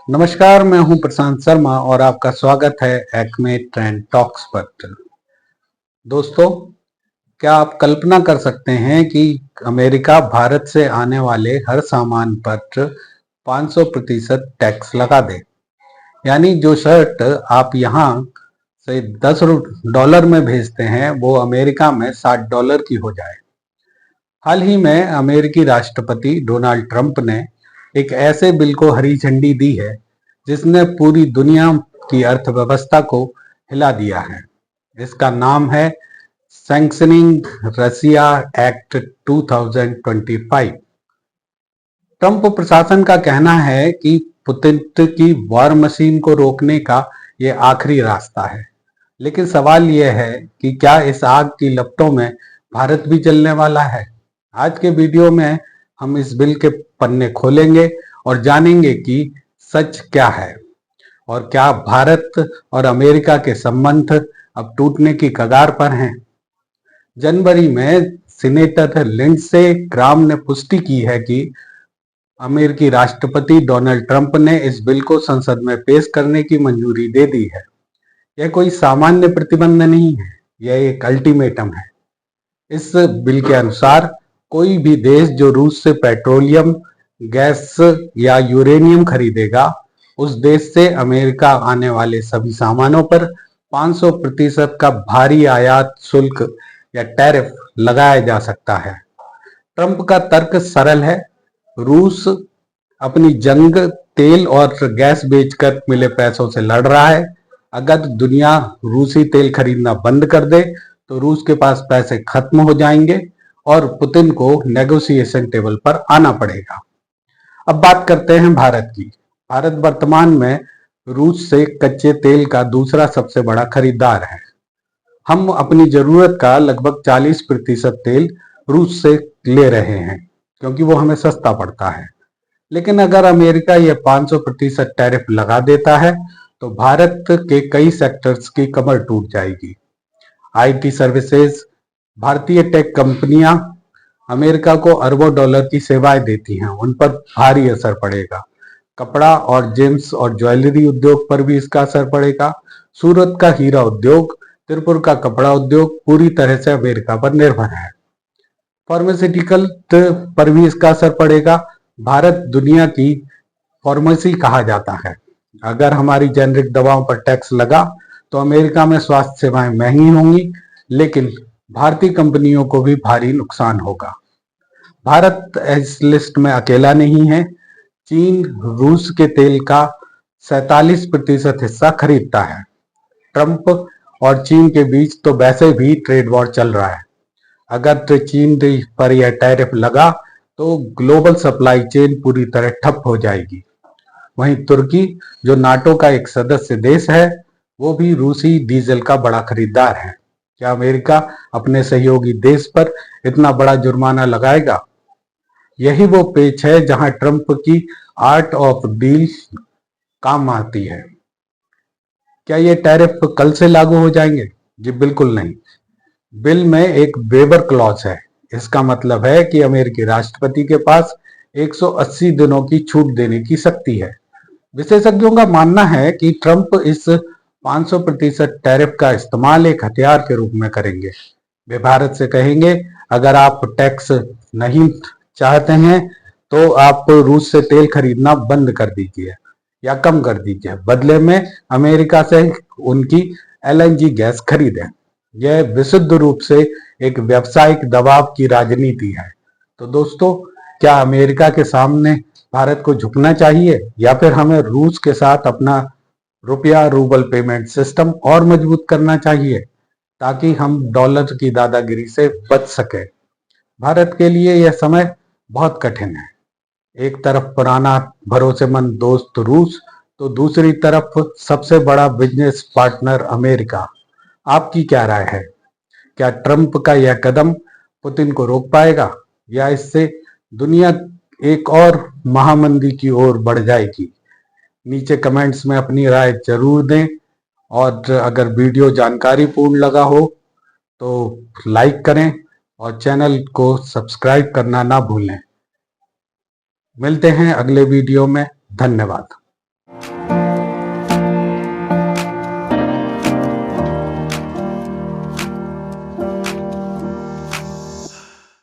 नमस्कार, मैं हूं प्रशांत शर्मा और आपका स्वागत है एक्मे ट्रेंड टॉक्स पर। दोस्तों, क्या आप कल्पना कर सकते हैं कि अमेरिका भारत से आने वाले हर सामान पर 500% टैक्स लगा दे। यानी जो शर्ट आप यहां से $10 में भेजते हैं वो अमेरिका में $60 की हो जाए। हाल ही में अमेरिकी राष्ट्रपति डोनाल्ड ट्रंप ने एक ऐसे बिल को हरी झंडी दी है जिसने पूरी दुनिया की अर्थव्यवस्था को हिला दिया है। इसका नाम है सैंक्शनिंग रसिया एक्ट 2025। ट्रंप प्रशासन का कहना है कि पुतिन की वॉर मशीन को रोकने का यह आखिरी रास्ता है। लेकिन सवाल यह है कि क्या इस आग की लपटों में भारत भी जलने वाला है? आज के वीडियो में हम इस बिल के पन्ने खोलेंगे और जानेंगे कि सच क्या है और क्या भारत और अमेरिका के संबंध अब टूटने की कगार पर हैं। जनवरी में सीनेटर लिंडसे ग्राम ने पुष्टि की है कि अमेरिकी राष्ट्रपति डोनाल्ड ट्रंप ने इस बिल को संसद में पेश करने की मंजूरी दे दी है। यह कोई सामान्य प्रतिबंध नहीं है, यह एक अल्टीमेटम है। इस बिल के अनुसार कोई भी देश जो रूस से पेट्रोलियम, गैस या यूरेनियम खरीदेगा, उस देश से अमेरिका आने वाले सभी सामानों पर 500% का भारी आयात शुल्क या टैरिफ लगाया जा सकता है। ट्रंप का तर्क सरल है। रूस अपनी जंग तेल और गैस बेचकर मिले पैसों से लड़ रहा है। अगर दुनिया रूसी तेल खरीदना बंद कर दे तो रूस के पास पैसे खत्म हो जाएंगे और पुतिन को नेगोशिएशन टेबल पर आना पड़ेगा। अब बात करते हैं भारत की। भारत वर्तमान में रूस से कच्चे तेल का दूसरा सबसे बड़ा खरीदार है। हम अपनी जरूरत का लगभग 40% तेल रूस से ले रहे हैं क्योंकि वो हमें सस्ता पड़ता है। लेकिन अगर अमेरिका ये 500% टैरिफ लगा देता है तो भारत के कई सेक्टर्स की कमर टूट जाएगी। आईटी सर्विसेज, भारतीय टेक कंपनियां अमेरिका को अरबों डॉलर की सेवाएं देती हैं, उन पर भारी असर पड़ेगा। कपड़ा और जेम्स और ज्वेलरी उद्योग पर भी इसका असर पड़ेगा। सूरत का हीरा उद्योग, त्रिपुर का कपड़ा उद्योग पूरी तरह से अमेरिका पर निर्भर है। फार्मास्यूटिकल पर भी इसका असर पड़ेगा। भारत दुनिया की फार्मेसी कहा जाता है। अगर हमारी जेनरिक दवाओं पर टैक्स लगा तो अमेरिका में स्वास्थ्य सेवाएं महंगी होंगी, लेकिन भारतीय कंपनियों को भी भारी नुकसान होगा। भारत इस लिस्ट में अकेला नहीं है। चीन रूस के तेल का 47% हिस्सा खरीदता है। ट्रंप और चीन के बीच तो वैसे भी ट्रेड वॉर चल रहा है। अगर चीन पर यह टैरिफ लगा तो ग्लोबल सप्लाई चेन पूरी तरह ठप हो जाएगी। वहीं तुर्की, जो नाटो का एक सदस्य देश है, वो भी रूसी डीजल का बड़ा खरीदार है। क्या अमेरिका अपने सहयोगी देश पर इतना बड़ा जुर्माना लगाएगा? यही वो पेच है जहां ट्रंप की आर्ट ऑफ डील काम आती है। क्या ये टैरिफ कल से लागू हो जाएंगे? जी बिल्कुल नहीं। बिल में एक वेबर क्लॉज है। इसका मतलब है कि अमेरिकी राष्ट्रपति के पास 180 दिनों की छूट देने की शक्ति है। विशेषज्ञों का मानना है कि ट्रंप इस 500% टैरिफ का इस्तेमाल एक हथियार के रूप में करेंगे। वे भारत से कहेंगे, अगर आप टैक्स नहीं चाहते हैं तो आप रूस से तेल खरीदना बंद कर दीजिए या कम कर दीजिए, बदले में अमेरिका से उनकी एलएनजी गैस खरीदें। यह विशुद्ध रूप से एक व्यावसायिक दबाव की राजनीति है। तो दोस्तों, क्या अमेरिका के सामने भारत को झुकना चाहिए या फिर हमें रूस के साथ अपना रुपया रूबल पेमेंट सिस्टम और मजबूत करना चाहिए ताकि हम डॉलर की दादागिरी से बच सके? भारत के लिए यह समय बहुत कठिन है। एक तरफ पुराना भरोसेमंद दोस्त रूस, तो दूसरी तरफ सबसे बड़ा बिजनेस पार्टनर अमेरिका। आपकी क्या राय है? क्या ट्रंप का यह कदम पुतिन को रोक पाएगा या इससे दुनिया एक और महामंदी की ओर बढ़ जाएगी? नीचे कमेंट्स में अपनी राय जरूर दें और अगर वीडियो जानकारीपूर्ण लगा हो तो लाइक करें और चैनल को सब्सक्राइब करना ना भूलें। मिलते हैं अगले वीडियो में। धन्यवाद।